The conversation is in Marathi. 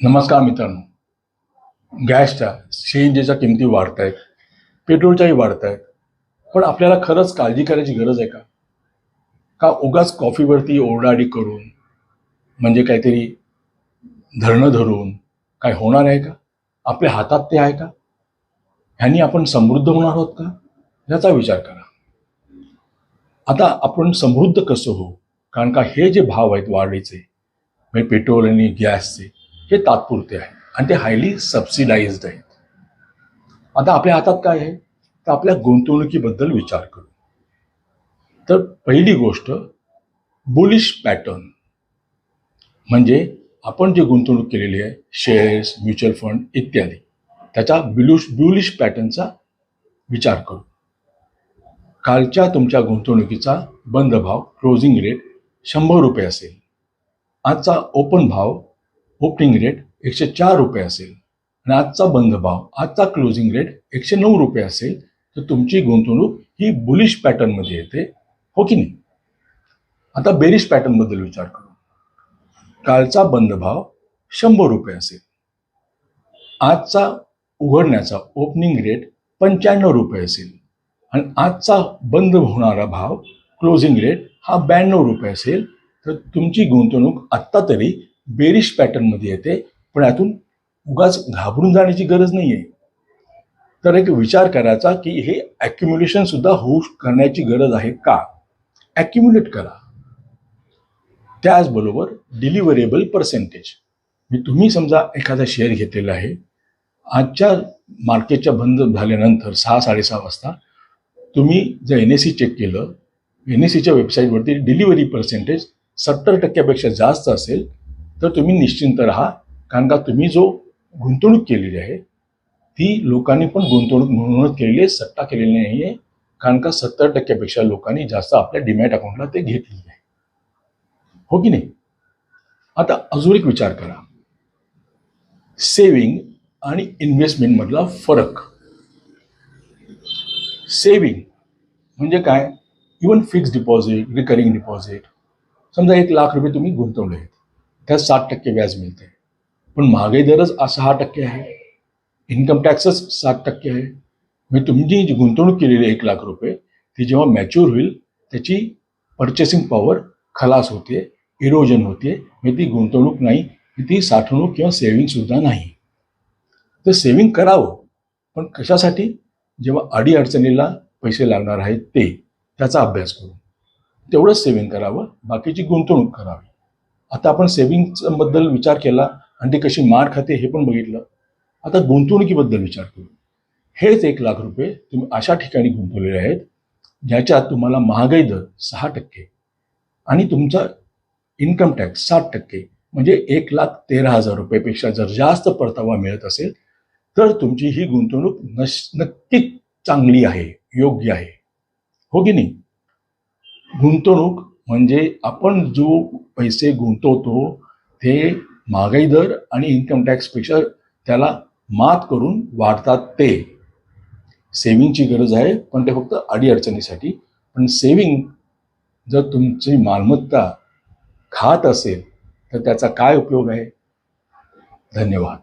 नमस्कार मित्रांनो. गॅसच्या सीएनजीच्या किमती वाढत आहेत, पेट्रोलच्याही वाढत आहेत. पण आपल्याला खरंच काळजी करायची गरज आहे का? का उगाच कॉफीवरती ओरडाआरडी करून म्हणजे काहीतरी धरणं धरून काय होणार आहे का? आपल्या हातात ते आहे का? ह्यांनी आपण समृद्ध होणार आहोत का? याचा विचार करा. आता आपण समृद्ध कसं होऊ? कारण का हे जे भाव आहेत वाढीचे म्हणजे पेट्रोल आणि गॅसचे, हे तात्पुरते आहे आणि ते हायली सबसिडाइज्ड आहेत. आता आपल्या हातात काय आहे? तर आपल्या गुंतवणुकीबद्दल विचार करू. तर पहिली गोष्ट बुलिश पॅटर्न म्हणजे आपण जे गुंतवणूक केलेली आहे शेअर्स, म्युच्युअल फंड इत्यादी, त्याच्या बुलिश पॅटर्नचा विचार करू. कालच्या तुमच्या गुंतवणुकीचा बंद भाव क्लोजिंग रेट 100 रुपये असेल. आजचा ओपनिंग रेट 104 रुपये असेल आणि आजचा बंद भाव, आजचा क्लोजिंग रेट 109 रुपये असेल, तर तुमची गुंतवणूक ही बुलिश पॅटर्नमध्ये येते, हो की नाही? आता बेरिश पॅटर्नबद्दल विचार करू. कालचा बंद भाव 100 रुपये असेल. आजचा उघडण्याचा ओपनिंग रेट 95 रुपये असेल आणि आजचा बंद होणारा भाव क्लोजिंग रेट हा 92 रुपये असेल, तर तुमची गुंतवणूक आत्ता तरी बेरिश पॅटर्नमध्ये येते. पण यातून उगाच घाबरून जाण्याची गरज नाही आहे. तर एक विचार करायचा की हे ॲक्युम्युलेशन सुद्धा करण्याची गरज आहे का? ॲक्युम्युलेट करा. त्याचबरोबर डिलिव्हरेबल पर्सेंटेज, तुम्ही समजा एखादा शेअर घेतलेला आहे, आजच्या मार्केटच्या बंद झाल्यानंतर 6-6:30 वाजता तुम्ही जर NSE चेक केलं, NSEच्या वेबसाईटवरती डिलिव्हरी पर्सेंटेज 70% जास्त असेल, तर तुम्ही निश्चिंत राहा. कारण का तुम्ही जो गुंतवणूक केलेली आहे ती लोकांनी पण गुंतवणूक म्हणूनच केलेली आहे, सट्टा केलेली नाही आहे. कारण का 70% लोकांनी जास्त आपल्या डीमॅट अकाउंटला ते घेतलेले आहे, हो की नाही? आता अजून एक विचार करा, सेव्हिंग आणि इन्व्हेस्टमेंट मधला फरक. सेव्हिंग म्हणजे काय? Even fix deposit, recurring deposit. समजा 1 लाख रुपये तुम्ही गुंतवले आहेत, त्यात 7% व्याज मिळते. पण महागाई दरच 6% आहे, इन्कम टॅक्सच 7% आहे. म्हणजे तुम्ही जी गुंतवणूक केलेली 1 लाख रुपये ती जेव्हा मॅच्युअर होईल त्याची पर्चेसिंग पॉवर खलास होते, इरोजन होते. म्हणजे ती गुंतवणूक नाही, ती साठवणूक किंवा सेव्हिंग सुद्धा नाही. तर सेव्हिंग करावं, पण कशासाठी? जेव्हा अडीअडचणीला पैसे लागणार आहेत त्याचा अभ्यास करून तेवढंच सेव्हिंग करावं, बाकीची गुंतवणूक करावी. आता आपण सेव्हिंगबद्दल विचार केला आणि ती कशी मार खाते हे पण बघितलं. आता गुंतवणुकीबद्दल विचार करू. हेच 1 लाख रुपये तुम्ही अशा ठिकाणी गुंतवलेले आहेत ज्याच्यात तुम्हाला महागाई दर 6% आणि तुमचा इन्कम टॅक्स 7%, म्हणजे 1,13,000 रुपयेपेक्षा जर जास्त परतावा मिळत असेल, तर तुमची ही गुंतवणूक नक्कीच चांगली आहे, योग्य आहे, हो की नाही? गुंतवणूक म्हणजे आपण जो पैसे गुंतवतो ते महागाई दर आणि इन्कम टॅक्सपेक्षा त्याला मात करून वाढतात. ते सेव्हिंगची गरज आहे, पण ते फक्त अडीअडचणीसाठी. पण सेव्हिंग जर तुमची मालमत्ता खात असेल तर त्याचा काय उपयोग आहे? धन्यवाद.